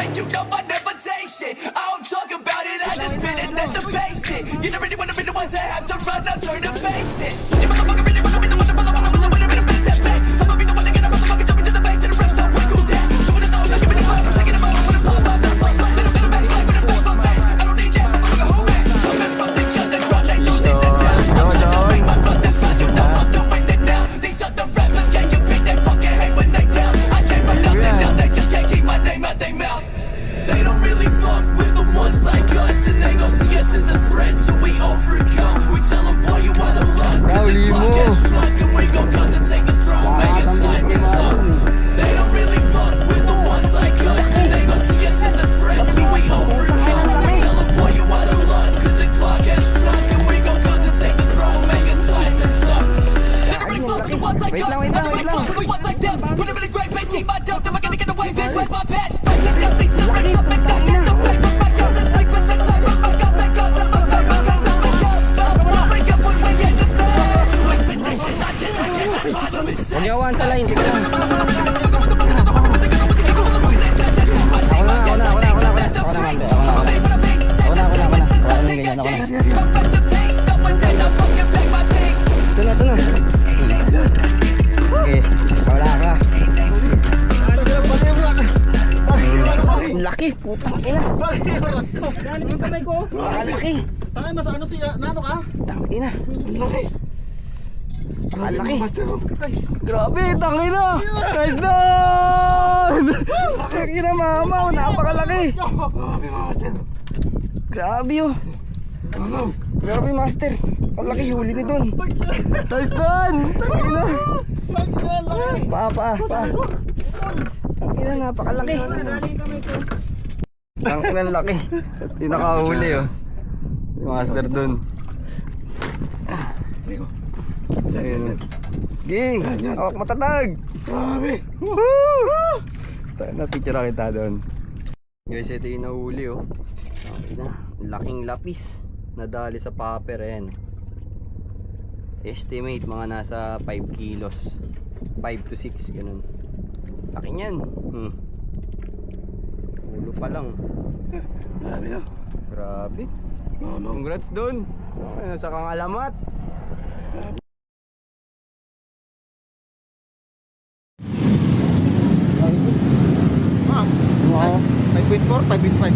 man, you know I never take shit. I don't talk about it, I just spit it at the basic. You don't really wanna be the one to have to run, I'm trying to face it. You motherfucker really wanna be the one to follow, with a bit of bass that back. I'ma be the one to get a motherfucker jumping to the bass, to the rep so quick, cool down. So when it's all, give me the bus, I'm taking them out with a pop, little fuck, little bit of bass, like with a bass, I'm back. I don't need that, motherfucker, who man? Coming from the other crowd, they losing the sound. I'm trying to make my brothers proud, you know I'm doing it now. These other rappers can't compete, they fucking hate when they down. I came from nothing, now they just can't keep my name out their mouth. They don't really fuck with the ones like us, and they gon' see us as a threat, so we overcome. We tell them, boy, you out of luck, cause the clock has struck, and we gon' come to take the throne, man, your time is up. They don't really fuck with the ones like us, and they gon' see us as a threat, so we overcome. We tell them, boy, you out of luck, cause the clock has struck, and we gon' come to take the throne, man, your time is up. They don't really fuck with the ones like us, I don't really fuck with the ones like them. Put them in a great bitch, eat my dust, never gonna get away, bitch, where's my pet? Punyawan sa line, sige lang. Ito na. Okay, wala ka. Laki, putang ina. Laki. Tangin na sa ano siya, nano ka? Tangina. Laki. Grabe, tangina. Nice down. Tangina mama, napakalaki. Grabe oh. Grabe master. Ang laki huli ni Don. Nice down. Tangina. Pa. Tangina, napakalaki. Tangina laki. Hindi nakahuli oh. Master Don. Ayun. Ging, awak matatag. Grabe. Woohoo! Tayo na picture kita doon. Guys, ito yung nahuli oh. Okay na, laking lapis. Nadali sa popper ayan. Estimate mga nasa 5 kilos. 5 to 6 ganun. Laki niyan. Ulo pa lang. Grabe na. Grabe. Congrats doon. Sa kang alamat. Wow. 5.4, 5.5.